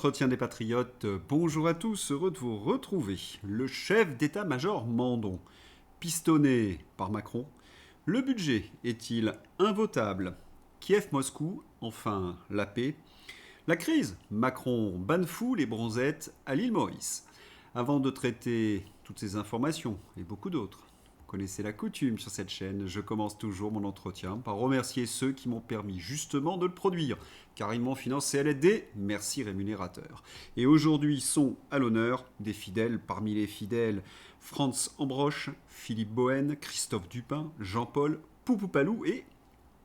L'entretien des patriotes, bonjour à tous, heureux de vous retrouver. Le chef d'état-major Mandon, pistonné par Macron. Le budget est-il invotable? Kiev-Moscou, enfin la paix. La crise, Macron banne fou les bronzettes à l'île Maurice. Avant de traiter toutes ces informations et beaucoup d'autres, vous connaissez la coutume sur cette chaîne, je commence toujours mon entretien par remercier ceux qui m'ont permis justement de le produire, car ils m'ont financé à l'aide des merci rémunérateurs. Et aujourd'hui sont à l'honneur des fidèles parmi les fidèles Franz Ambroche, Philippe Bohen, Christophe Dupin, Jean-Paul Poupoupalou et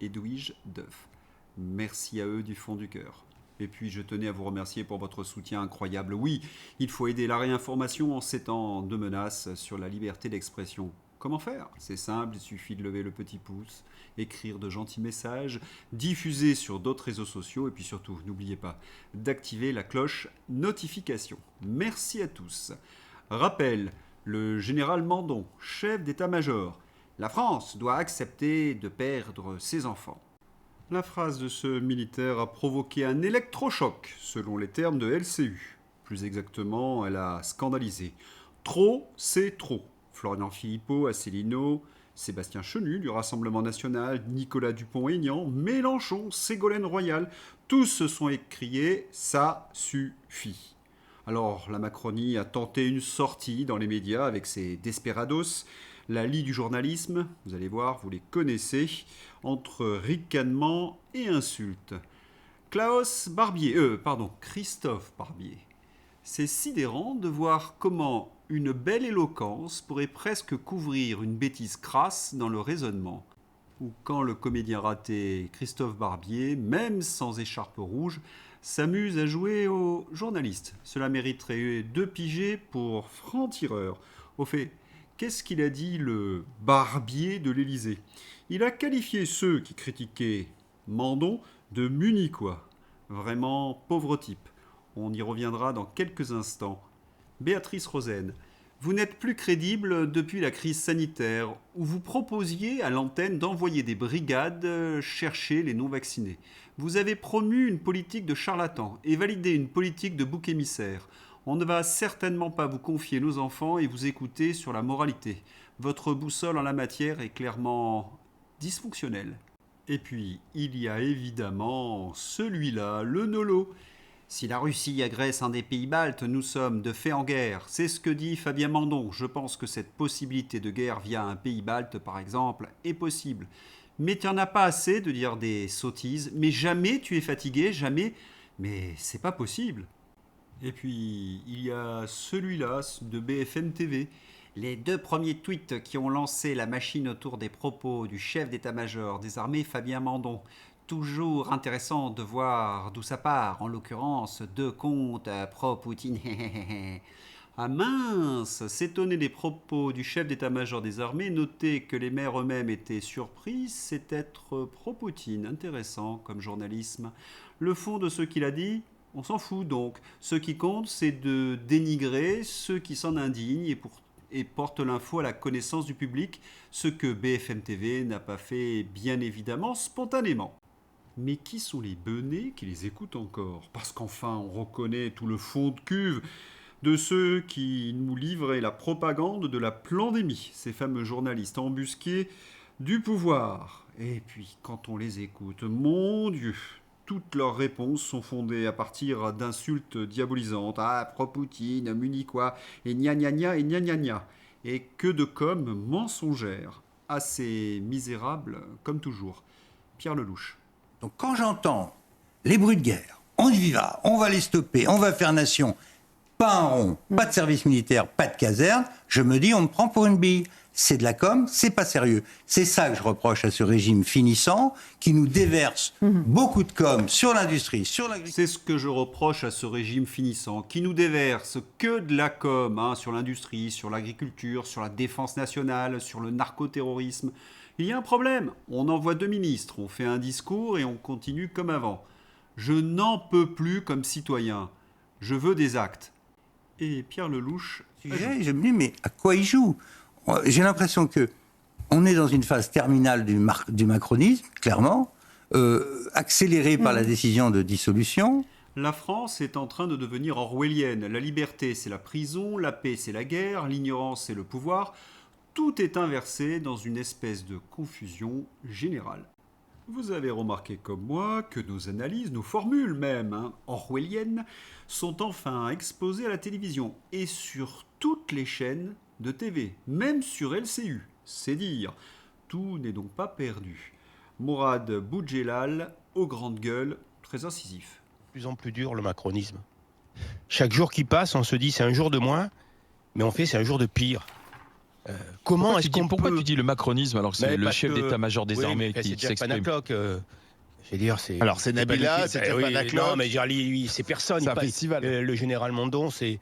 Edwige Deuf. Merci à eux du fond du cœur. Et puis je tenais à vous remercier pour votre soutien incroyable. Oui, il faut aider la réinformation en ces temps de menaces sur la liberté d'expression. Comment faire? C'est simple, il suffit de lever le petit pouce, écrire de gentils messages, diffuser sur d'autres réseaux sociaux et puis surtout, n'oubliez pas d'activer la cloche notification. Merci à tous. Rappel, le général Mandon, chef d'état-major. La France doit accepter de perdre ses enfants. La phrase de ce militaire a provoqué un électrochoc, selon les termes de LCU. Plus exactement, elle a scandalisé. Trop, c'est trop. Florian Philippot, Asselineau, Sébastien Chenu du Rassemblement National, Nicolas Dupont-Aignan, Mélenchon, Ségolène Royal, tous se sont écriés « ça suffit ». Alors la Macronie a tenté une sortie dans les médias avec ses desperados, la lie du journalisme, vous allez voir, vous les connaissez, entre ricanement et insultes. Christophe Barbier. C'est sidérant de voir comment une belle éloquence pourrait presque couvrir une bêtise crasse dans le raisonnement. Ou quand le comédien raté Christophe Barbier, même sans écharpe rouge, s'amuse à jouer au journaliste. Cela mériterait 2 pigés pour franc-tireur. Au fait, qu'est-ce qu'il a dit le Barbier de l'Élysée? Il a qualifié ceux qui critiquaient Mandon de munichois. Vraiment pauvre type. On y reviendra dans quelques instants. Béatrice Rosen, vous n'êtes plus crédible depuis la crise sanitaire où vous proposiez à l'antenne d'envoyer des brigades chercher les non-vaccinés. Vous avez promu une politique de charlatans et validé une politique de bouc émissaire. On ne va certainement pas vous confier nos enfants et vous écouter sur la moralité. Votre boussole en la matière est clairement dysfonctionnelle. Et puis, il y a évidemment celui-là, le Nolo. Si la Russie agresse un des pays baltes, nous sommes de fait en guerre. C'est ce que dit Fabien Mandon. Je pense que cette possibilité de guerre via un pays balte, par exemple, est possible. Mais tu n'en as pas assez de dire des sottises. Mais jamais tu es fatigué, jamais. Mais c'est pas possible. Et puis, il y a celui-là de BFM TV. Les 2 premiers tweets qui ont lancé la machine autour des propos du chef d'état-major des armées, Fabien Mandon. Toujours intéressant de voir d'où ça part, en l'occurrence 2 comptes pro-Poutine. Ah mince, s'étonner des propos du chef d'état-major des armées, noter que les maires eux-mêmes étaient surpris, c'est être pro-Poutine. Intéressant comme journalisme. Le fond de ce qu'il a dit, on s'en fout donc. Ce qui compte, c'est de dénigrer ceux qui s'en indignent et portent l'info à la connaissance du public, ce que BFM TV n'a pas fait bien évidemment spontanément. Mais qui sont les benets qui les écoutent encore? Parce qu'enfin, on reconnaît tout le fond de cuve de ceux qui nous livraient la propagande de la pandémie, ces fameux journalistes embusqués du pouvoir. Et puis, quand on les écoute, mon Dieu, toutes leurs réponses sont fondées à partir d'insultes diabolisantes. Ah, pro-Poutine, munichois, et gna gna gna et gna gna gna. Et que de com mensongères. Assez misérable, comme toujours. Pierre Lelouch. Donc quand j'entends les bruits de guerre, on y va, on va les stopper, on va faire nation, pas un rond, pas de service militaire, pas de caserne, je me dis on me prend pour une bille. C'est de la com, c'est pas sérieux. C'est ça que je reproche à ce régime finissant qui nous déverse beaucoup de com sur l'industrie, sur l'agriculture. C'est ce que je reproche à ce régime finissant qui nous déverse que de la com sur l'industrie, sur l'agriculture, sur la défense nationale, sur le narcoterrorisme. Il y a un problème, on envoie 2 ministres, on fait un discours et on continue comme avant. Je n'en peux plus comme citoyen. Je veux des actes. Et Pierre Lelouch... Je me dis, mais à quoi il joue? J'ai l'impression qu'on est dans une phase terminale du macronisme, clairement, accélérée par la décision de dissolution. La France est en train de devenir orwellienne. La liberté, c'est la prison, la paix, c'est la guerre, l'ignorance, c'est le pouvoir. Tout est inversé dans une espèce de confusion générale. Vous avez remarqué comme moi que nos analyses, nos formules même, orwelliennes, sont enfin exposées à la télévision et sur toutes les chaînes de TV, même sur LCU. C'est dire. Tout n'est donc pas perdu. Mourad Boudjelal, aux grandes gueules, très incisif. De plus en plus dur le macronisme. Chaque jour qui passe, on se dit c'est un jour de moins, mais en fait c'est un jour de pire. Comment est-ce qu'on Pourquoi peut... tu dis le macronisme alors que c'est le Parce chef que- d'état-major des oui, armées mais qui c'est Jack s'exprime? Panaclock, je veux dire, c'est... Alors, c'est Nabila, c'est Jack oui, Panaclock. Non, mais genre, lui, c'est personne. C'est un pas- festival. Le général Mondon, c'est...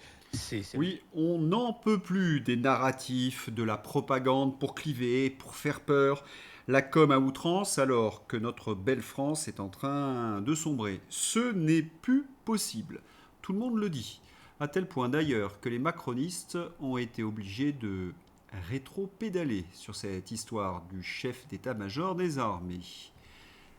Oui, on n'en peut plus des narratifs, de la propagande pour cliver, pour faire peur, la com à outrance alors que notre belle France est en train de sombrer. Ce n'est plus possible. Tout le monde le dit. À tel point d'ailleurs que les macronistes ont été obligés de rétro-pédaler sur cette histoire du chef d'état-major des armées.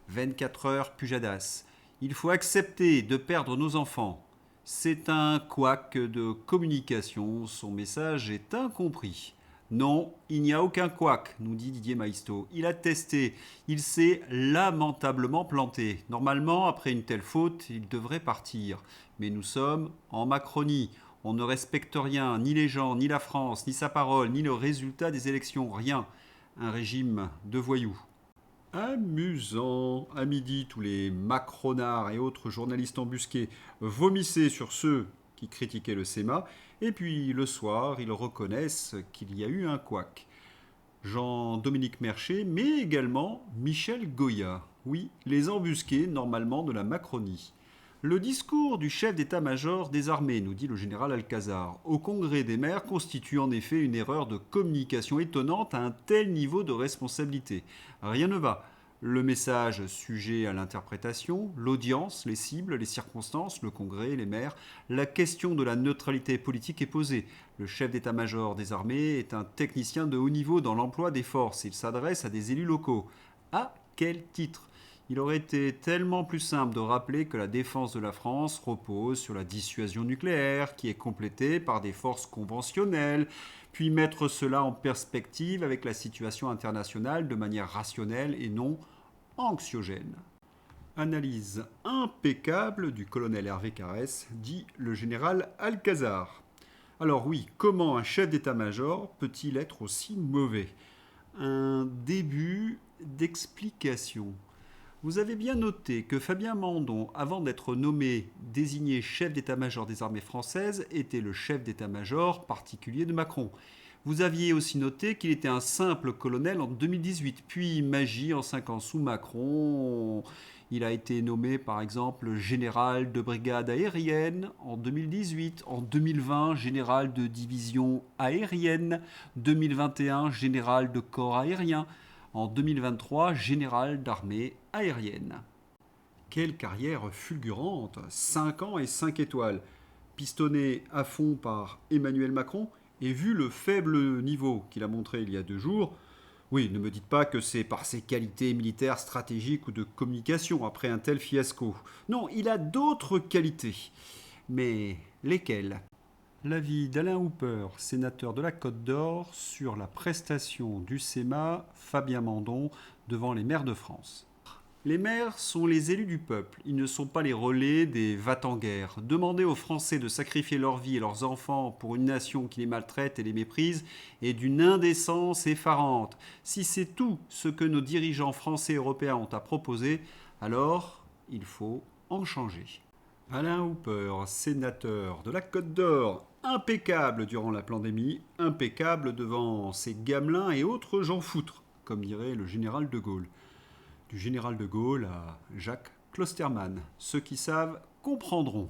24 heures Pujadas. Il faut accepter de perdre nos enfants. C'est un couac de communication, son message est incompris. Non, il n'y a aucun couac, nous dit Didier Maisto. Il a testé, il s'est lamentablement planté. Normalement, après une telle faute, il devrait partir. Mais nous sommes en Macronie. On ne respecte rien, ni les gens, ni la France, ni sa parole, ni le résultat des élections, rien. Un régime de voyous. Amusant. À midi, tous les macronards et autres journalistes embusqués vomissaient sur ceux qui critiquaient le SEMA, et puis le soir, ils reconnaissent qu'il y a eu un couac. Jean-Dominique Merchet, mais également Michel Goya. Oui, les embusqués, normalement, de la Macronie. Le discours du chef d'état-major des armées, nous dit le général Alcazar, au congrès des maires constitue en effet une erreur de communication étonnante à un tel niveau de responsabilité. Rien ne va. Le message sujet à l'interprétation, l'audience, les cibles, les circonstances, le congrès, les maires, la question de la neutralité politique est posée. Le chef d'état-major des armées est un technicien de haut niveau dans l'emploi des forces. Il s'adresse à des élus locaux. À quel titre ? Il aurait été tellement plus simple de rappeler que la défense de la France repose sur la dissuasion nucléaire, qui est complétée par des forces conventionnelles, puis mettre cela en perspective avec la situation internationale de manière rationnelle et non anxiogène. Analyse impeccable du colonel Hervé Carès, dit le général Alcazar. Alors oui, comment un chef d'état-major peut-il être aussi mauvais ? Un début d'explication. Vous avez bien noté que Fabien Mandon, avant d'être nommé désigné chef d'état-major des armées françaises, était le chef d'état-major particulier de Macron. Vous aviez aussi noté qu'il était un simple colonel en 2018, puis magie en 5 ans sous Macron. Il a été nommé par exemple général de brigade aérienne en 2018, en 2020 général de division aérienne, 2021 général de corps aérien. En 2023, général d'armée aérienne. Quelle carrière fulgurante, 5 ans et 5 étoiles, pistonné à fond par Emmanuel Macron, et vu le faible niveau qu'il a montré il y a 2 jours, oui, ne me dites pas que c'est par ses qualités militaires, stratégiques ou de communication après un tel fiasco. Non, il a d'autres qualités. Mais lesquelles ? L'avis d'Alain Hooper, sénateur de la Côte d'Or, sur la prestation du SEMA, Fabien Mandon, devant les maires de France. Les maires sont les élus du peuple, ils ne sont pas les relais des va-t-en-guerre. Demander aux Français de sacrifier leur vie et leurs enfants pour une nation qui les maltraite et les méprise est d'une indécence effarante. Si c'est tout ce que nos dirigeants français et européens ont à proposer, alors il faut en changer. Alain Hooper, sénateur de la Côte d'Or, impeccable durant la pandémie, impeccable devant ces gamelins et autres gens foutres, comme dirait le général de Gaulle. Du général de Gaulle à Jacques Klostermann. Ceux qui savent comprendront.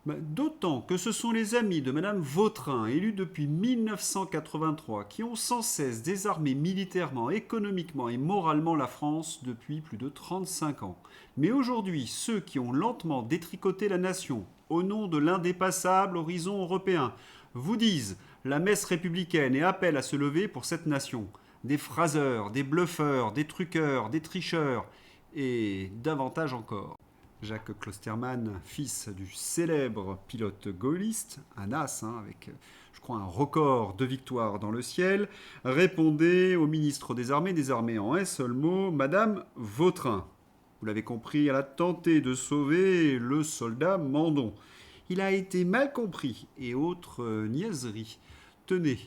D'autant que ce sont les amis de Madame Vautrin, élue depuis 1983, qui ont sans cesse désarmé militairement, économiquement et moralement la France depuis plus de 35 ans. Mais aujourd'hui, ceux qui ont lentement détricoté la nation, au nom de l'indépassable horizon européen, vous disent la messe républicaine et appellent à se lever pour cette nation. Des phraseurs, des bluffeurs, des truqueurs, des tricheurs, et davantage encore. Jacques Klostermann, fils du célèbre pilote gaulliste, un as, avec, je crois, un record de victoires dans le ciel, répondait au ministre des Armées en un seul mot, Madame Vautrin. Vous l'avez compris, elle a tenté de sauver le soldat Mandon. Il a été mal compris et autres niaiseries. Tenez,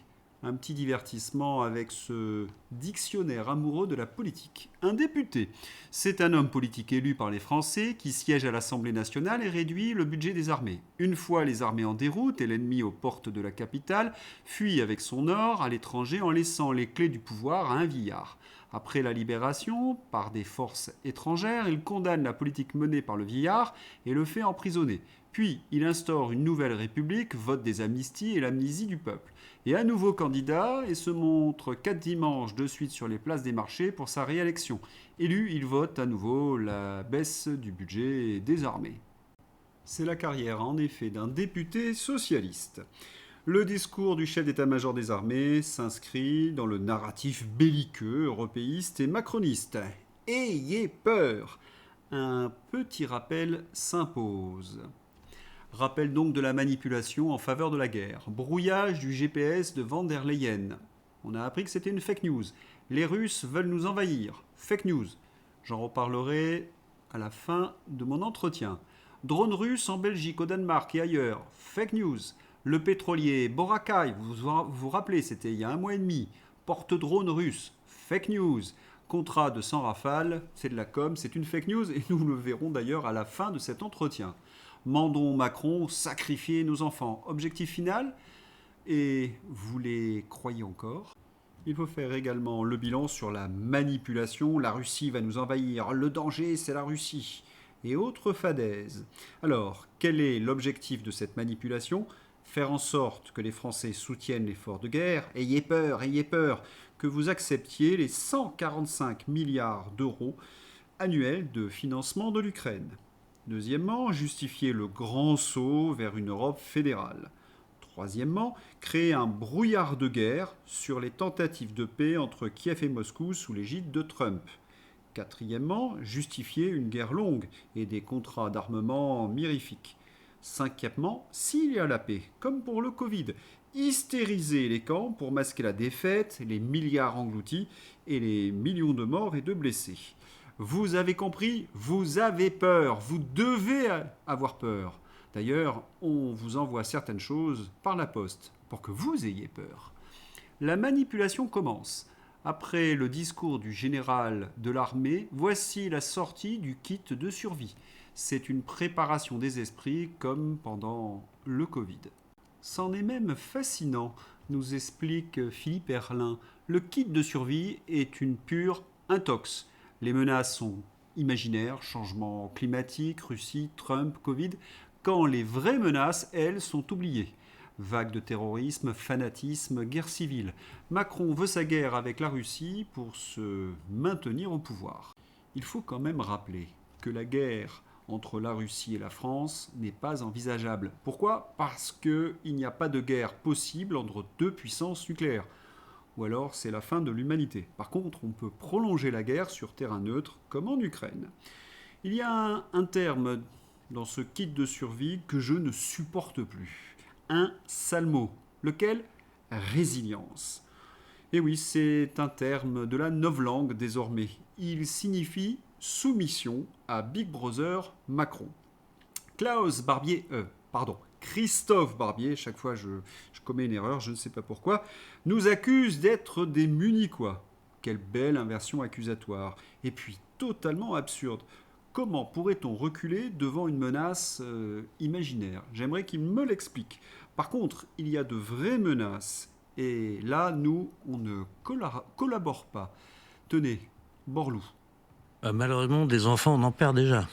un petit divertissement avec ce dictionnaire amoureux de la politique. Un député, c'est un homme politique élu par les Français qui siège à l'Assemblée nationale et réduit le budget des armées. Une fois les armées en déroute et l'ennemi aux portes de la capitale, fuit avec son or à l'étranger en laissant les clés du pouvoir à un vieillard. Après la libération, par des forces étrangères, il condamne la politique menée par le vieillard et le fait emprisonner. Puis, il instaure une nouvelle république, vote des amnisties et l'amnésie du peuple. Et à nouveau candidat et se montre 4 dimanches de suite sur les places des marchés pour sa réélection. Élu, il vote à nouveau la baisse du budget des armées. C'est la carrière en effet d'un député socialiste. Le discours du chef d'état-major des armées s'inscrit dans le narratif belliqueux, européiste et macroniste. Ayez peur! Un petit rappel s'impose. Rappel donc de la manipulation en faveur de la guerre. Brouillage du GPS de Van der Leyen. On a appris que c'était une fake news. Les Russes veulent nous envahir. Fake news. J'en reparlerai à la fin de mon entretien. Drone russe en Belgique, au Danemark et ailleurs. Fake news. Le pétrolier Borakai, vous vous rappelez, c'était il y a 1 mois et demi. Porte-drone russe. Fake news. Contrat de 100 rafales, c'est de la com, c'est une fake news et nous le verrons d'ailleurs à la fin de cet entretien. Mandons Macron sacrifier nos enfants. Objectif final, et vous les croyez encore? Il faut faire également le bilan sur la manipulation. La Russie va nous envahir. Le danger, c'est la Russie. Et autres fadaises. Alors, quel est l'objectif de cette manipulation? Faire en sorte que les Français soutiennent l'effort de guerre. Ayez peur, que vous acceptiez les 145 milliards d'euros annuels de financement de l'Ukraine. Deuxièmement, justifier le grand saut vers une Europe fédérale. Troisièmement, créer un brouillard de guerre sur les tentatives de paix entre Kiev et Moscou sous l'égide de Trump. Quatrièmement, justifier une guerre longue et des contrats d'armement mirifiques. Cinquièmement, s'il y a la paix, comme pour le Covid, hystériser les camps pour masquer la défaite, les milliards engloutis et les millions de morts et de blessés. Vous avez compris, vous avez peur, vous devez avoir peur. D'ailleurs, on vous envoie certaines choses par la poste pour que vous ayez peur. La manipulation commence. Après le discours du général de l'armée, voici la sortie du kit de survie. C'est une préparation des esprits comme pendant le Covid. C'en est même fascinant, nous explique Philippe Herlin. Le kit de survie est une pure intox. Les menaces sont imaginaires, changement climatique, Russie, Trump, Covid, quand les vraies menaces, elles, sont oubliées. Vague de terrorisme, fanatisme, guerre civile. Macron veut sa guerre avec la Russie pour se maintenir au pouvoir. Il faut quand même rappeler que la guerre entre la Russie et la France n'est pas envisageable. Pourquoi? Parce qu'il n'y a pas de guerre possible entre deux puissances nucléaires. Ou alors c'est la fin de l'humanité. Par contre, on peut prolonger la guerre sur terrain neutre, comme en Ukraine. Il y a un terme dans ce kit de survie que je ne supporte plus. Un sale mot. Lequel? Résilience. Et oui, c'est un terme de la novlangue désormais. Il signifie soumission à Big Brother Macron. Christophe Barbier, chaque fois je commets une erreur, je ne sais pas pourquoi, nous accuse d'être des Munichois. Quelle belle inversion accusatoire. Et puis totalement absurde. Comment pourrait-on reculer devant une menace imaginaire? J'aimerais qu'il me l'explique. Par contre, il y a de vraies menaces. Et là, nous, on ne collabore pas. Tenez, Borloo. Malheureusement, des enfants, on en perd déjà.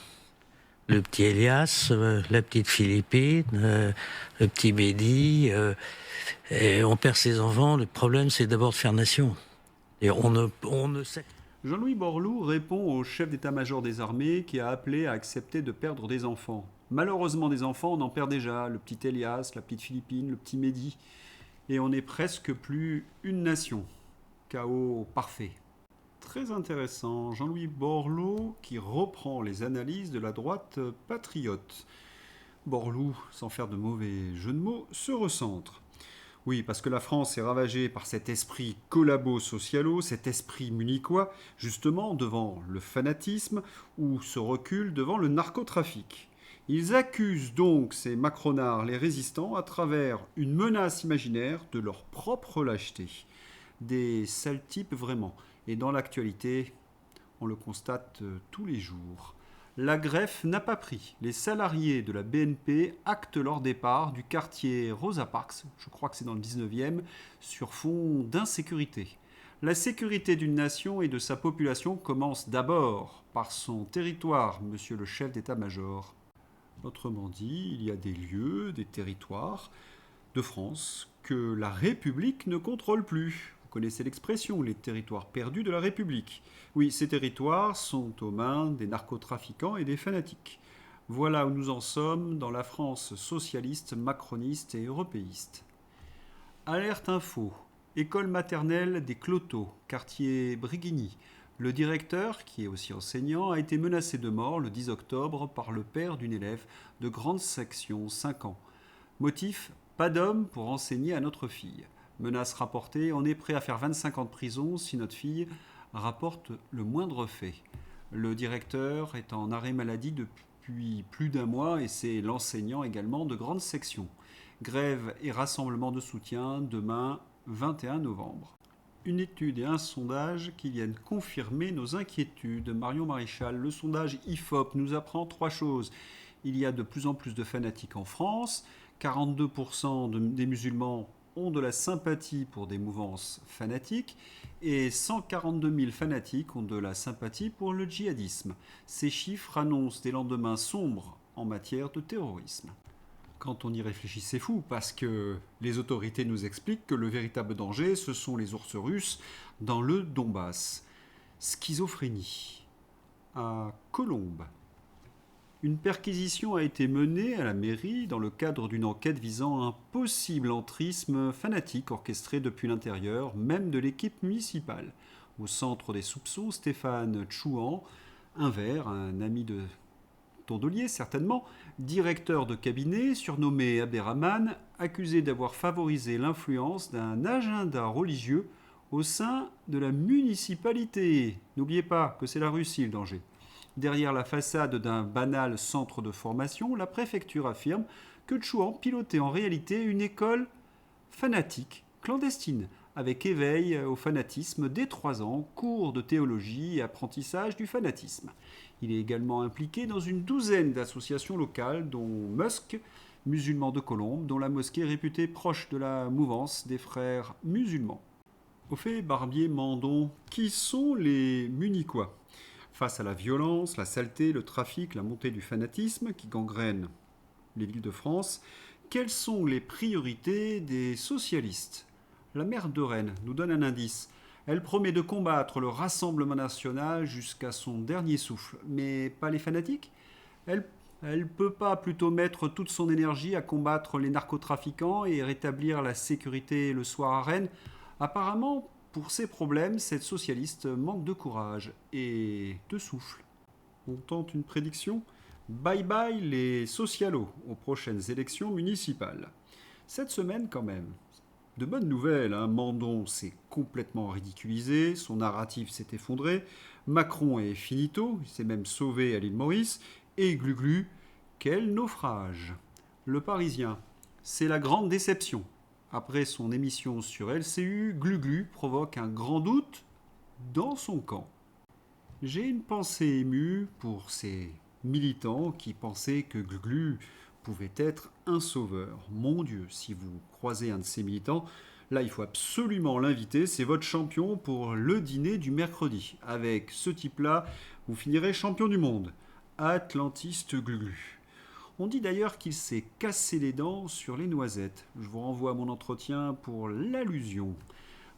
Le petit Elias, la petite Philippine, le petit Bédi, et on perd ses enfants. Le problème, c'est d'abord de faire nation. Et on ne sait. Jean-Louis Borloo répond au chef d'état-major des armées qui a appelé à accepter de perdre des enfants. Malheureusement, des enfants, on en perd déjà. Le petit Elias, la petite Philippine, le petit Mehdi. Et on n'est presque plus une nation. Chaos parfait. Très intéressant. Jean-Louis Borloo qui reprend les analyses de la droite patriote. Borloo, sans faire de mauvais jeu de mots, se recentre. Oui, parce que la France est ravagée par cet esprit collabo-socialo, cet esprit munichois, justement devant le fanatisme ou se recule devant le narcotrafic. Ils accusent donc ces macronards, les résistants, à travers une menace imaginaire de leur propre lâcheté. Des sales types vraiment. Et dans l'actualité, on le constate tous les jours. La greffe n'a pas pris. Les salariés de la BNP actent leur départ du quartier Rosa Parks, je crois que c'est dans le 19e, sur fond d'insécurité. La sécurité d'une nation et de sa population commence d'abord par son territoire, monsieur le chef d'état-major. Autrement dit, il y a des lieux, des territoires de France que la République ne contrôle plus. Vous connaissez l'expression, les territoires perdus de la République. Oui, ces territoires sont aux mains des narcotrafiquants et des fanatiques. Voilà où nous en sommes dans la France socialiste, macroniste et européiste. Alerte info. École maternelle des Cloteaux, quartier Briguigny. Le directeur, qui est aussi enseignant, a été menacé de mort le 10 octobre par le père d'une élève de grande section, 5 ans. Motif, pas d'homme pour enseigner à notre fille. Menace rapportée, on est prêt à faire 25 ans de prison si notre fille rapporte le moindre fait. Le directeur est en arrêt maladie depuis plus d'un mois et c'est l'enseignant également de grande section. Grève et rassemblement de soutien demain 21 novembre. Une étude et un sondage qui viennent confirmer nos inquiétudes. Marion Maréchal, le sondage IFOP nous apprend 3 choses. Il y a de plus en plus de fanatiques en France, 42% des musulmans ont de la sympathie pour des mouvances fanatiques et 142 000 fanatiques ont de la sympathie pour le djihadisme. Ces chiffres annoncent des lendemains sombres en matière de terrorisme. Quand on y réfléchit, c'est fou, parce que les autorités nous expliquent que le véritable danger, ce sont les ours russes dans le Donbass. Schizophrénie. À Colombes. Une perquisition a été menée à la mairie dans le cadre d'une enquête visant un possible entrisme fanatique orchestré depuis l'intérieur, même de l'équipe municipale. Au centre des soupçons, Stéphane Chouan, un vert, un ami de Tondelier certainement, directeur de cabinet, surnommé Abderrahmane, accusé d'avoir favorisé l'influence d'un agenda religieux au sein de la municipalité. N'oubliez pas que c'est la Russie le danger. Derrière la façade d'un banal centre de formation, la préfecture affirme que Chouan pilotait en réalité une école fanatique, clandestine, avec éveil au fanatisme dès 3 ans, cours de théologie et apprentissage du fanatisme. Il est également impliqué dans une douzaine d'associations locales, dont Musk, musulman de Colombes, dont la mosquée est réputée proche de la mouvance des frères musulmans. Au fait, Barbier, Mandon, qui sont les Munichois ? Face à la violence, la saleté, le trafic, la montée du fanatisme qui gangrène les villes de France, quelles sont les priorités des socialistes ? La maire de Rennes nous donne un indice. Elle promet de combattre le Rassemblement national jusqu'à son dernier souffle. Mais pas les fanatiques ? Elle peut pas plutôt mettre toute son énergie à combattre les narcotrafiquants et rétablir la sécurité le soir à Rennes ? Apparemment, pour ces problèmes, cette socialiste manque de courage et de souffle. On tente une prédiction ? Bye bye les socialos aux prochaines élections municipales. Cette semaine quand même. De bonnes nouvelles, hein. Mandon s'est complètement ridiculisé, son narratif s'est effondré, Macron est finito, il s'est même sauvé à l'île Maurice, et Gluglu, quel naufrage. Le Parisien, c'est la grande déception. Après son émission sur LCU, Gluglu provoque un grand doute dans son camp. J'ai une pensée émue pour ces militants qui pensaient que Gluglu pouvait être un sauveur. Mon Dieu, si vous croisez un de ces militants, là il faut absolument l'inviter, c'est votre champion pour le dîner du mercredi. Avec ce type-là, vous finirez champion du monde. Atlantiste Gluglu. On dit d'ailleurs qu'il s'est cassé les dents sur les noisettes. Je vous renvoie à mon entretien pour l'allusion.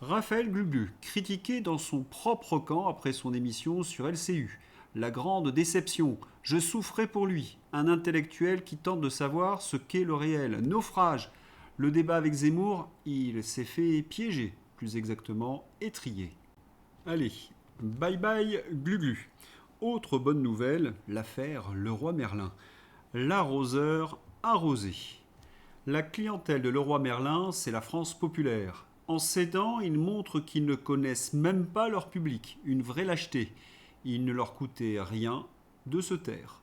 Raphaël Gluglu, critiqué dans son propre camp après son émission sur LCU. La grande déception. Je souffrais pour lui. Un intellectuel qui tente de savoir ce qu'est le réel. Naufrage. Le débat avec Zemmour, il s'est fait piéger. Plus exactement, étrier. Allez, Bye bye Glu-Glu. Autre bonne nouvelle, l'affaire Leroy Merlin. L'arroseur arrosé. La clientèle de Leroy Merlin, c'est la France populaire. En cédant, ils montrent qu'ils ne connaissent même pas leur public, une vraie lâcheté. Il ne leur coûtait rien de se taire.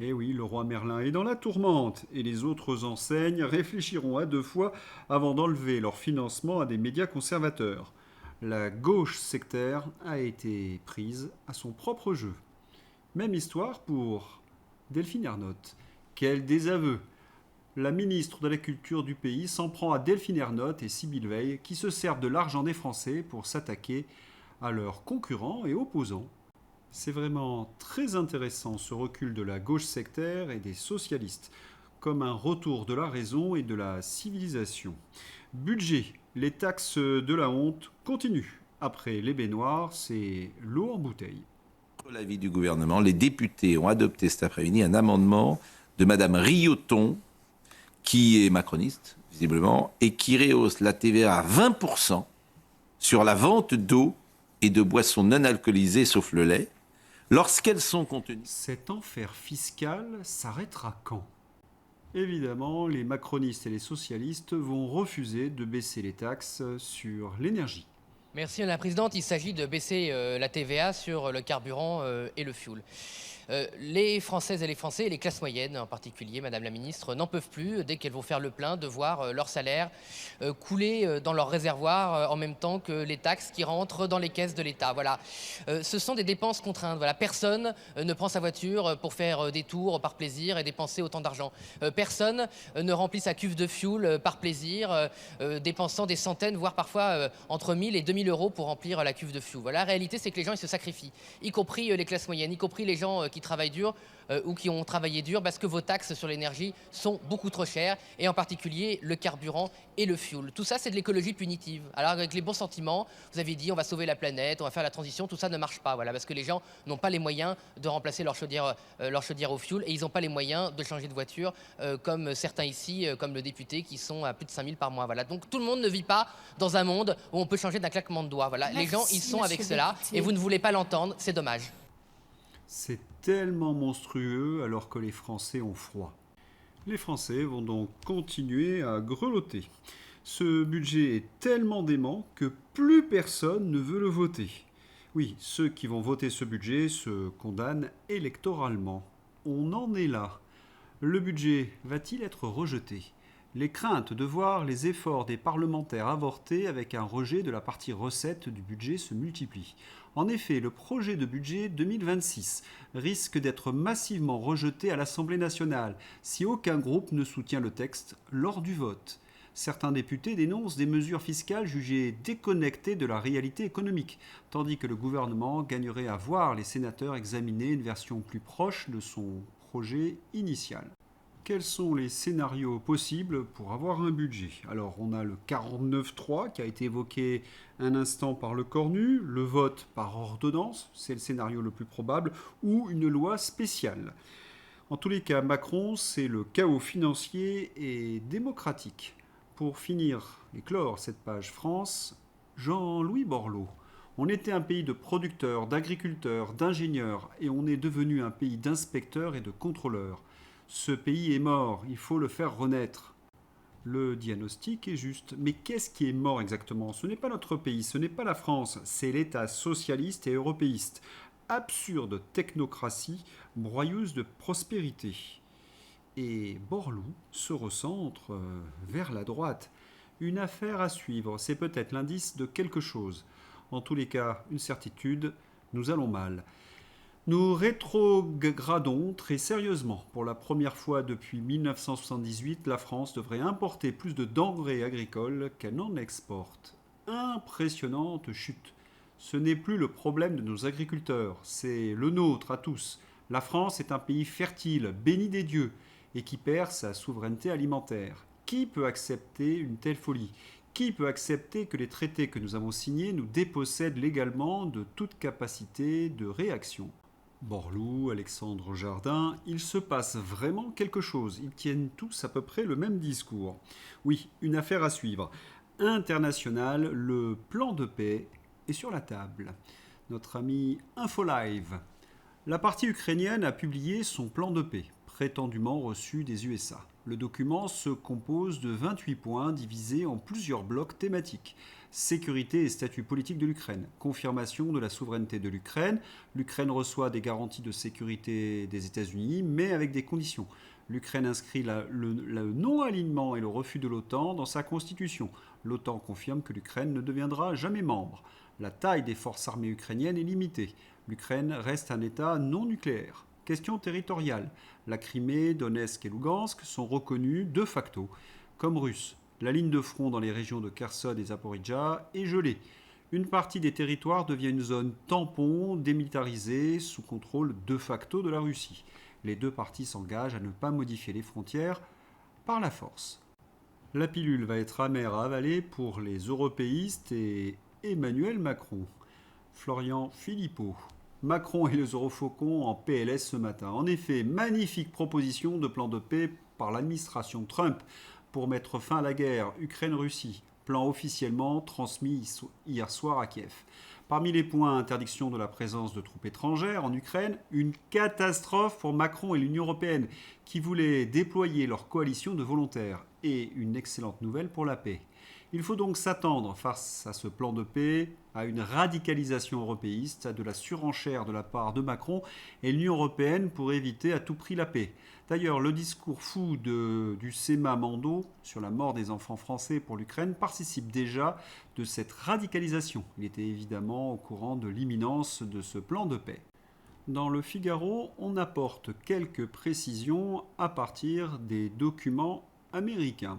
Eh oui, Leroy Merlin est dans la tourmente et les autres enseignes réfléchiront à 2 fois avant d'enlever leur financement à des médias conservateurs. La gauche sectaire a été prise à son propre jeu. Même histoire pour Delphine Ernotte. Quel désaveu! La ministre de la Culture du pays s'en prend à Delphine Ernotte et Sybille Veil qui se servent de l'argent des Français pour s'attaquer à leurs concurrents et opposants. C'est vraiment très intéressant ce recul de la gauche sectaire et des socialistes, comme un retour de la raison et de la civilisation. Budget, les taxes de la honte continuent. Après les baignoires, c'est l'eau en bouteille. Sur l'avis du gouvernement, les députés ont adopté cet après-midi un amendement de Madame Rioton, qui est macroniste, visiblement, et qui rehausse la TVA à 20% sur la vente d'eau et de boissons non alcoolisées, sauf le lait, lorsqu'elles sont contenues. Cet enfer fiscal s'arrêtera quand ? Évidemment, les macronistes et les socialistes vont refuser de baisser les taxes sur l'énergie. Merci Madame la Présidente. Il s'agit de baisser la TVA sur le carburant et le fioul. Les Françaises et les Français, et les classes moyennes en particulier, Madame la Ministre, n'en peuvent plus, dès qu'elles vont faire le plein, de voir leur salaire couler dans leur réservoir en même temps que les taxes qui rentrent dans les caisses de l'État. Voilà. Ce sont des dépenses contraintes. Voilà. Personne ne prend sa voiture pour faire des tours par plaisir et dépenser autant d'argent. Personne ne remplit sa cuve de fioul par plaisir, dépensant des centaines, voire parfois entre 1000 et 2000 euros pour remplir la cuve de fioul. Voilà. La réalité, c'est que les gens ils se sacrifient, y compris les classes moyennes, y compris les gens qui travaillent dur ou qui ont travaillé dur parce que vos taxes sur l'énergie sont beaucoup trop chères et en particulier le carburant et le fioul. Tout ça, c'est de l'écologie punitive. Alors avec les bons sentiments, vous avez dit on va sauver la planète, on va faire la transition, tout ça ne marche pas. Voilà, parce que les gens n'ont pas les moyens de remplacer leur chaudière au fioul et ils n'ont pas les moyens de changer de voiture comme certains ici, comme le député qui sont à plus de 5000 par mois. Voilà. Donc tout le monde ne vit pas dans un monde où on peut changer d'un claquement de doigts. Voilà. Merci, les gens, ils sont avec cela député. et vous ne voulez pas l'entendre, c'est dommage. C'est tellement monstrueux alors que les Français ont froid. Les Français vont donc continuer à grelotter. Ce budget est tellement dément que plus personne ne veut le voter. Oui, ceux qui vont voter ce budget se condamnent électoralement. On en est là. Le budget va-t-il être rejeté ? Les craintes de voir les efforts des parlementaires avorter avec un rejet de la partie recette du budget se multiplient. En effet, le projet de budget 2026 risque d'être massivement rejeté à l'Assemblée nationale si aucun groupe ne soutient le texte lors du vote. Certains députés dénoncent des mesures fiscales jugées déconnectées de la réalité économique, tandis que le gouvernement gagnerait à voir les sénateurs examiner une version plus proche de son projet initial. Quels sont les scénarios possibles pour avoir un budget ? Alors, on a le 49.3 qui a été évoqué un instant par le Cornu, le vote par ordonnance, c'est le scénario le plus probable, ou une loi spéciale. En tous les cas, Macron, c'est le chaos financier et démocratique. Pour finir et clore cette page France, Jean-Louis Borloo. On était un pays de producteurs, d'agriculteurs, d'ingénieurs, et on est devenu un pays d'inspecteurs et de contrôleurs. Ce pays est mort, il faut le faire renaître. Le diagnostic est juste. Mais qu'est-ce qui est mort exactement ? Ce n'est pas notre pays, ce n'est pas la France, c'est l'État socialiste et européiste. Absurde technocratie, broyeuse de prospérité. Et Borloo se recentre vers la droite. Une affaire à suivre, c'est peut-être l'indice de quelque chose. En tous les cas, une certitude, nous allons mal. Nous rétrogradons très sérieusement. Pour la première fois depuis 1978, la France devrait importer plus de denrées agricoles qu'elle n'en exporte. Impressionnante chute. Ce n'est plus le problème de nos agriculteurs, c'est le nôtre à tous. La France est un pays fertile, béni des dieux, et qui perd sa souveraineté alimentaire. Qui peut accepter une telle folie ? Qui peut accepter que les traités que nous avons signés nous dépossèdent légalement de toute capacité de réaction ? Borloo, Alexandre Jardin, il se passe vraiment quelque chose. Ils tiennent tous à peu près le même discours. Oui, une affaire à suivre. Internationale, le plan de paix est sur la table. notre ami InfoLive. La partie ukrainienne a publié son plan de paix, prétendument reçu des USA. Le document se compose de 28 points divisés en plusieurs blocs thématiques. Sécurité et statut politique de l'Ukraine, confirmation de la souveraineté de l'Ukraine, l'Ukraine reçoit des garanties de sécurité des États-Unis, mais avec des conditions. L'Ukraine inscrit le non-alignement et le refus de l'OTAN dans sa constitution. L'OTAN confirme que l'Ukraine ne deviendra jamais membre. La taille des forces armées ukrainiennes est limitée. L'Ukraine reste un État non nucléaire. Question territoriale. La Crimée, Donetsk et Lugansk sont reconnus de facto comme russes. La ligne de front dans les régions de Kherson et Zaporijjia est gelée. Une partie des territoires devient une zone tampon démilitarisée sous contrôle de facto de la Russie. Les deux parties s'engagent à ne pas modifier les frontières par la force. La pilule va être amère à avaler pour les européistes et Emmanuel Macron. Florian Philippot. Macron et les Eurofaucons en PLS ce matin. En effet, magnifique proposition de plan de paix par l'administration Trump pour mettre fin à la guerre Ukraine-Russie. Plan officiellement transmis hier soir à Kiev. Parmi les points, interdiction de la présence de troupes étrangères en Ukraine, une catastrophe pour Macron et l'Union européenne qui voulaient déployer leur coalition de volontaires et une excellente nouvelle pour la paix. Il faut donc s'attendre, face à ce plan de paix, à une radicalisation européiste, à de la surenchère de la part de Macron et l'Union européenne pour éviter à tout prix la paix. D'ailleurs, le discours fou du Sema Mando sur la mort des enfants français pour l'Ukraine participe déjà de cette radicalisation. Il était évidemment au courant de l'imminence de ce plan de paix. Dans le Figaro, on apporte quelques précisions à partir des documents américains.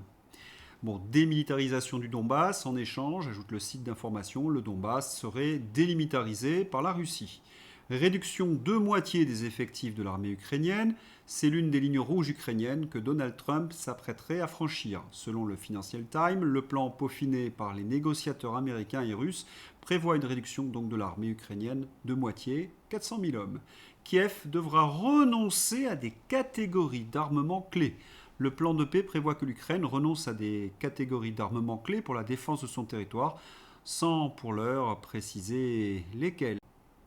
Bon, démilitarisation du Donbass, en échange, ajoute le site d'information, le Donbass serait délimitarisé par la Russie. Réduction de moitié des effectifs de l'armée ukrainienne, c'est l'une des lignes rouges ukrainiennes que Donald Trump s'apprêterait à franchir. Selon le Financial Times, le plan peaufiné par les négociateurs américains et russes prévoit une réduction donc de l'armée ukrainienne de moitié, 400 000 hommes. Kiev devra renoncer à des catégories d'armement clés. Le plan de paix prévoit que l'Ukraine renonce à des catégories d'armement clés pour la défense de son territoire, sans pour l'heure préciser lesquelles.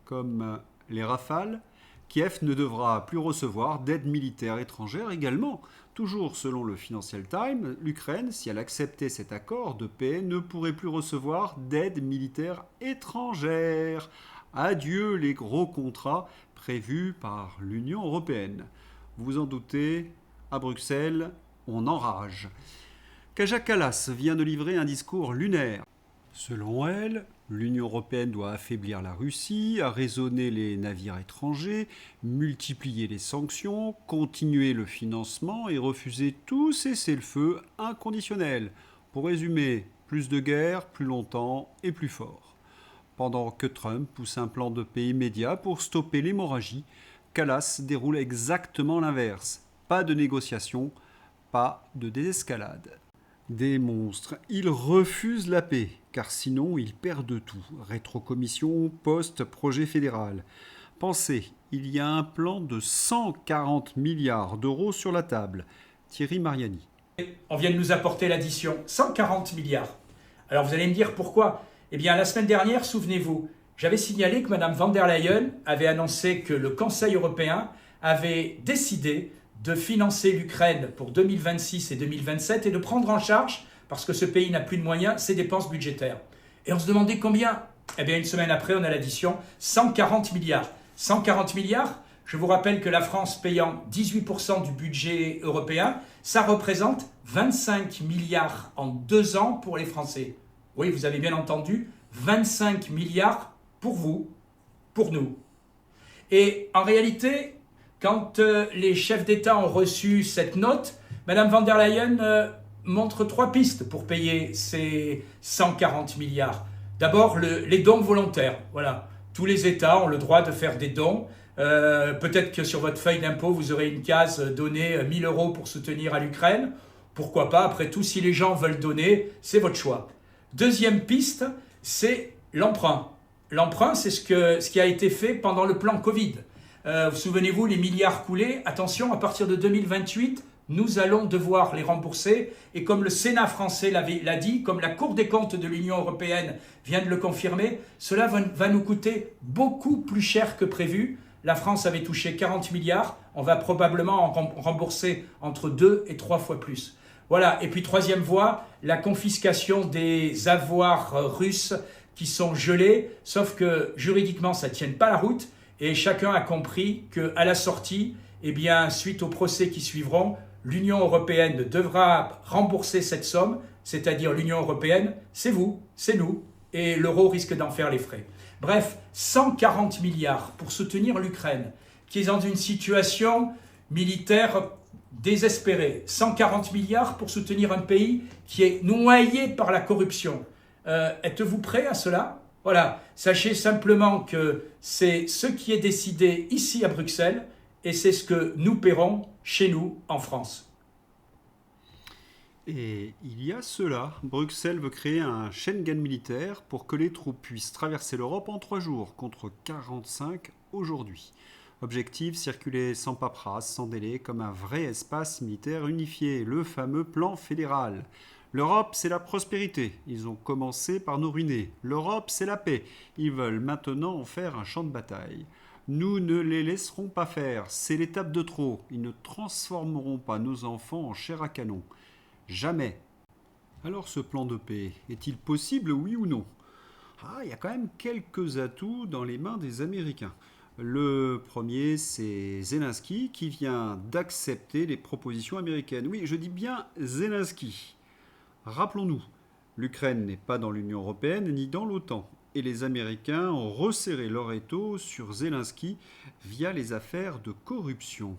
Comme les Rafales, Kiev ne devra plus recevoir d'aide militaire étrangère également. Toujours selon le Financial Times, l'Ukraine, si elle acceptait cet accord de paix, ne pourrait plus recevoir d'aide militaire étrangère. Adieu les gros contrats prévus par l'Union européenne. Vous vous en doutez, à Bruxelles, on enrage. Kaja Kallas vient de livrer un discours lunaire. Selon elle, l'Union européenne doit affaiblir la Russie, arraisonner les navires étrangers, multiplier les sanctions, continuer le financement et refuser tout cessez-le-feu inconditionnel. Pour résumer, plus de guerre, plus longtemps et plus fort. Pendant que Trump pousse un plan de paix immédiat pour stopper l'hémorragie, Kallas déroule exactement l'inverse. Pas de négociation, pas de désescalade. Des monstres, ils refusent la paix, car sinon ils perdent tout. Rétrocommission, poste, projet fédéral. Pensez, il y a un plan de 140 milliards d'euros sur la table. Thierry Mariani. On vient de nous apporter l'addition, 140 milliards. Alors vous allez me dire pourquoi ? Eh bien la semaine dernière, souvenez-vous, j'avais signalé que Mme von der Leyen avait annoncé que le Conseil européen avait décidé de financer l'Ukraine pour 2026 et 2027 et de prendre en charge, parce que ce pays n'a plus de moyens, ses dépenses budgétaires. Et on se demandait combien ? Eh bien, une semaine après, on a l'addition 140 milliards. 140 milliards, je vous rappelle que la France payant 18% du budget européen, ça représente 25 milliards en 2 ans pour les Français. Oui, vous avez bien entendu, 25 milliards pour vous, pour nous. Et en réalité, quand les chefs d'État ont reçu cette note, Mme von der Leyen montre 3 pistes pour payer ces 140 milliards. D'abord, les dons volontaires. Voilà, tous les États ont le droit de faire des dons. Peut-être que sur votre feuille d'impôt, vous aurez une case donner 1 000 € pour soutenir à l'Ukraine. Pourquoi pas ? Après tout, si les gens veulent donner, c'est votre choix. Deuxième piste, c'est l'emprunt. L'emprunt, c'est ce qui a été fait pendant le plan Covid. Vous souvenez-vous, les milliards coulés, attention, à partir de 2028, nous allons devoir les rembourser. Et comme le Sénat français l'a dit, comme la Cour des comptes de l'Union européenne vient de le confirmer, cela va nous coûter beaucoup plus cher que prévu. La France avait touché 40 milliards, on va probablement en rembourser entre 2 et 3 fois plus. Voilà, et puis troisième voie, la confiscation des avoirs russes qui sont gelés, sauf que juridiquement ça ne tienne pas la route, et chacun a compris qu'à la sortie, eh bien, suite aux procès qui suivront, l'Union européenne devra rembourser cette somme, c'est-à-dire l'Union européenne, c'est vous, c'est nous, et l'euro risque d'en faire les frais. Bref, 140 milliards pour soutenir l'Ukraine, qui est dans une situation militaire désespérée. 140 milliards pour soutenir un pays qui est noyé par la corruption. Êtes-vous prêts à cela ? Voilà, sachez simplement que c'est ce qui est décidé ici à Bruxelles et c'est ce que nous paierons chez nous en France. Et il y a cela. Bruxelles veut créer un Schengen militaire pour que les troupes puissent traverser l'Europe en 3 jours, contre 45 aujourd'hui. Objectif, circuler sans paperasse, sans délai, comme un vrai espace militaire unifié, le fameux plan fédéral. L'Europe, c'est la prospérité. Ils ont commencé par nous ruiner. L'Europe, c'est la paix. Ils veulent maintenant en faire un champ de bataille. Nous ne les laisserons pas faire. C'est l'étape de trop. Ils ne transformeront pas nos enfants en chair à canon. Jamais. Alors ce plan de paix, est-il possible, oui ou non ? Il y a quand même quelques atouts dans les mains des Américains. Le premier, c'est Zelensky qui vient d'accepter les propositions américaines. Oui, je dis bien Zelensky. Rappelons-nous, l'Ukraine n'est pas dans l'Union européenne ni dans l'OTAN. Et les Américains ont resserré leur étau sur Zelensky via les affaires de corruption.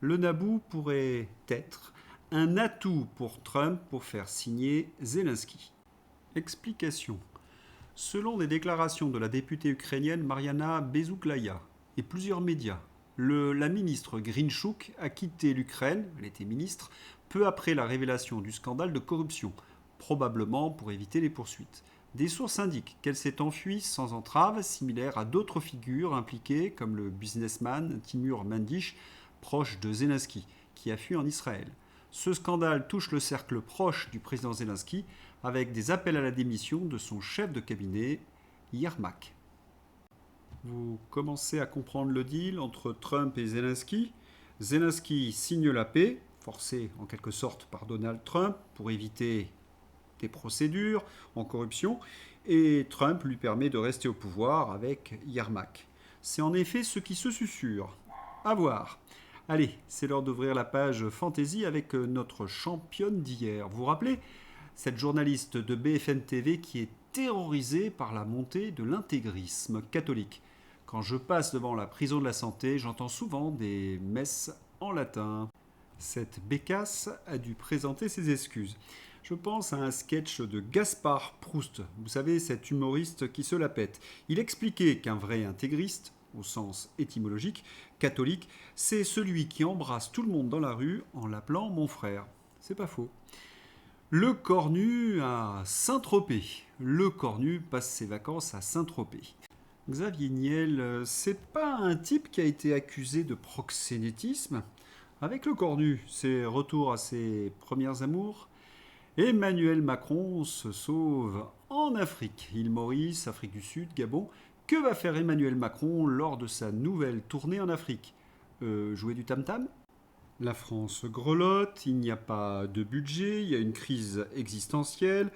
Le Naboo pourrait être un atout pour Trump pour faire signer Zelensky. Explication. Selon des déclarations de la députée ukrainienne Mariana Bezouklaya et plusieurs médias, la ministre Grinchuk a quitté l'Ukraine, elle était ministre, peu après la révélation du scandale de corruption, probablement pour éviter les poursuites. Des sources indiquent qu'elle s'est enfuie sans entrave, similaire à d'autres figures impliquées comme le businessman Timur Mandish, proche de Zelensky, qui a fui en Israël. Ce scandale touche le cercle proche du président Zelensky avec des appels à la démission de son chef de cabinet, Yermak. Vous commencez à comprendre le deal entre Trump et Zelensky. Zelensky signe la paix, forcé en quelque sorte par Donald Trump pour éviter des procédures en corruption, et Trump lui permet de rester au pouvoir avec Yermak. C'est en effet ce qui se susurre. À voir. Allez, c'est l'heure d'ouvrir la page fantasy avec notre championne d'hier. Vous vous rappelez ? Cette journaliste de BFM TV qui est terrorisée par la montée de l'intégrisme catholique. Quand je passe devant la prison de la Santé, j'entends souvent des messes en latin. Cette bécasse a dû présenter ses excuses. Je pense à un sketch de Gaspard Proust, vous savez, cet humoriste qui se la pète. Il expliquait qu'un vrai intégriste, au sens étymologique, catholique, c'est celui qui embrasse tout le monde dans la rue en l'appelant mon frère. C'est pas faux. Le Cornu à Saint-Tropez. Le Cornu passe ses vacances à Saint-Tropez. Xavier Niel, c'est pas un type qui a été accusé de proxénétisme. Avec le Cornu, c'est retour à ses premières amours. Emmanuel Macron se sauve en Afrique. Île Maurice, Afrique du Sud, Gabon. Que va faire Emmanuel Macron lors de sa nouvelle tournée en Afrique ? Jouer du tam-tam ? La France grelotte, il n'y a pas de budget, il y a une crise existentielle.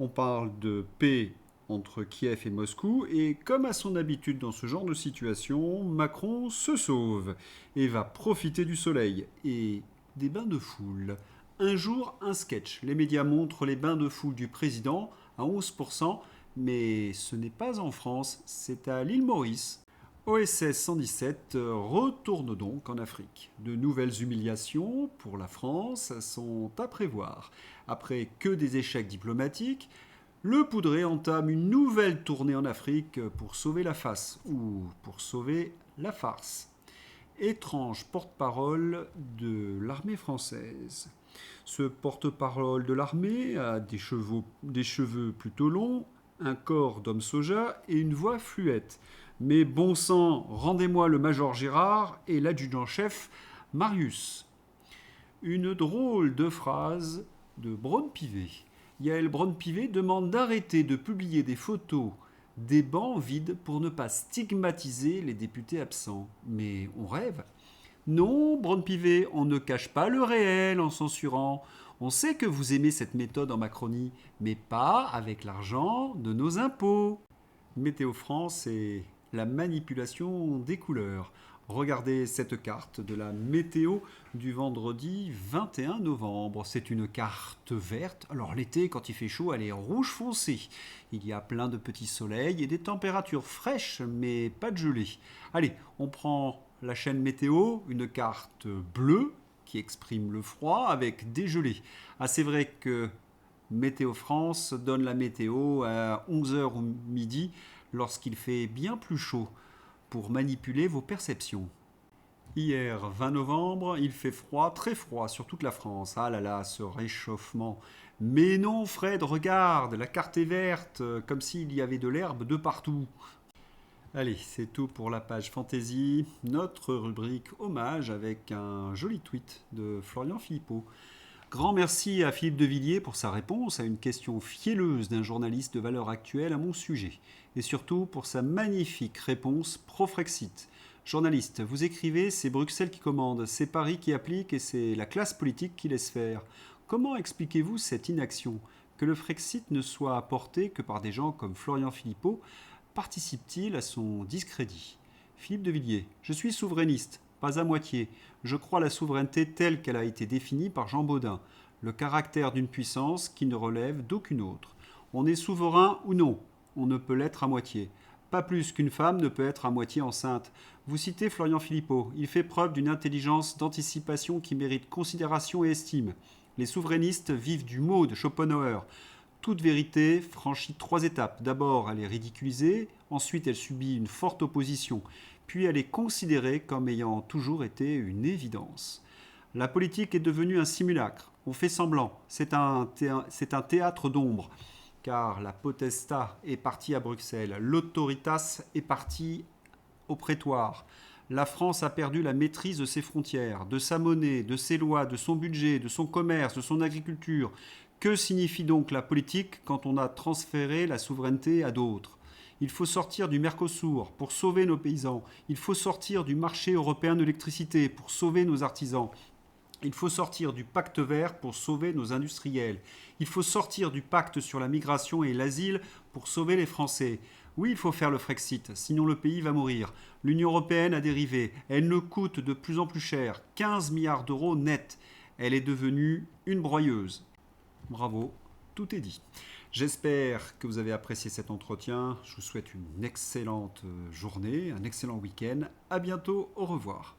On parle de paix entre Kiev et Moscou. Et comme à son habitude dans ce genre de situation, Macron se sauve et va profiter du soleil et des bains de foule. Un jour, un sketch. Les médias montrent les bains de foule du président à 11%. Mais ce n'est pas en France, c'est à l'île Maurice. OSS 117 retourne donc en Afrique. De nouvelles humiliations pour la France sont à prévoir. Après que des échecs diplomatiques, le Poudré entame une nouvelle tournée en Afrique pour sauver la face, ou pour sauver la farce. Étrange porte-parole de l'armée française. Ce porte-parole de l'armée a des cheveux plutôt longs, un corps d'homme soja et une voix fluette. Mais bon sang, rendez-moi le major Gérard et l'adjudant-chef Marius. Une drôle de phrase de Braun-Pivet. Yael Braun-Pivet demande d'arrêter de publier des photos des bancs vides pour ne pas stigmatiser les députés absents. Mais on rêve. Non, Braun-Pivet, on ne cache pas le réel en censurant. On sait que vous aimez cette méthode en Macronie, mais pas avec l'argent de nos impôts. Météo France, c'est la manipulation des couleurs. Regardez cette carte de la météo du vendredi 21 novembre. C'est une carte verte. Alors l'été, quand il fait chaud, elle est rouge foncé. Il y a plein de petits soleils et des températures fraîches, mais pas de gelée. Allez, on prend la chaîne météo, une carte bleue qui exprime le froid avec des gelées. Ah, c'est vrai que Météo France donne la météo à 11h ou midi lorsqu'il fait bien plus chaud pour manipuler vos perceptions. Hier, 20 novembre, il fait froid, très froid sur toute la France. Ah là là, ce réchauffement. Mais non, Fred, regarde, la carte est verte, comme s'il y avait de l'herbe de partout. Allez, c'est tout pour la page Fantaisie. Notre rubrique hommage avec un joli tweet de Florian Philippot. Grand merci à Philippe de Villiers pour sa réponse à une question fielleuse d'un journaliste de Valeurs Actuelles à mon sujet. Et surtout pour sa magnifique réponse pro-Frexit. Journaliste, vous écrivez, c'est Bruxelles qui commande, c'est Paris qui applique et c'est la classe politique qui laisse faire. Comment expliquez-vous cette inaction? Que le Frexit ne soit apporté que par des gens comme Florian Philippot participe-t-il à son discrédit? Philippe de Villiers, je suis souverainiste, pas à moitié. Je crois à la souveraineté telle qu'elle a été définie par Jean Baudin, le caractère d'une puissance qui ne relève d'aucune autre. On est souverain ou non, on ne peut l'être à moitié. Pas plus qu'une femme ne peut être à moitié enceinte. Vous citez Florian Philippot, il fait preuve d'une intelligence d'anticipation qui mérite considération et estime. Les souverainistes vivent du mot de Schopenhauer. Toute vérité franchit 3 étapes. D'abord, elle est ridiculisée, ensuite elle subit une forte opposition, puis elle est considérée comme ayant toujours été une évidence. La politique est devenue un simulacre. On fait semblant. C'est un théâtre d'ombre. Car la potestas est partie à Bruxelles, l'autoritas est partie au prétoire. La France a perdu la maîtrise de ses frontières, de sa monnaie, de ses lois, de son budget, de son commerce, de son agriculture. Que signifie donc la politique quand on a transféré la souveraineté à d'autres? Il faut sortir du Mercosur pour sauver nos paysans. Il faut sortir du marché européen de l'électricité pour sauver nos artisans. Il faut sortir du pacte vert pour sauver nos industriels. Il faut sortir du pacte sur la migration et l'asile pour sauver les Français. Oui, il faut faire le Frexit, sinon le pays va mourir. L'Union européenne a dérivé. Elle nous coûte de plus en plus cher, 15 milliards d'euros net. Elle est devenue une broyeuse. Bravo, tout est dit. J'espère que vous avez apprécié cet entretien. Je vous souhaite une excellente journée, un excellent week-end. À bientôt, au revoir.